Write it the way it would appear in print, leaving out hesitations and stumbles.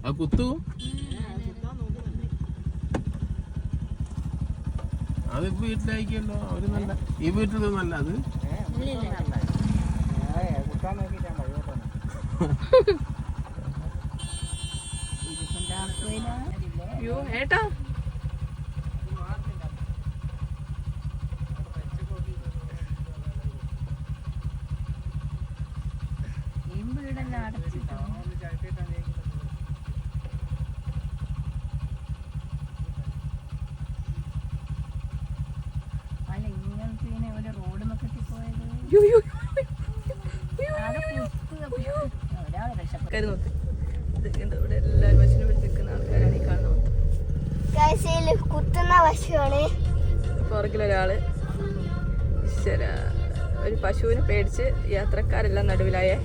അത് കുത്തു അത് വീട്ടിലായിക്കല്ലോ അവര് നല്ല ഈ വീട്ടിലൊന്നല്ല അത് ഏട്ടാ കുത്തുന്ന പശുവാണ്. പുറകിലൊരാള് ഒരു പശുവിനെ പേടിച്ച് യാത്രക്കാരെല്ലാം നടുവിലായേ.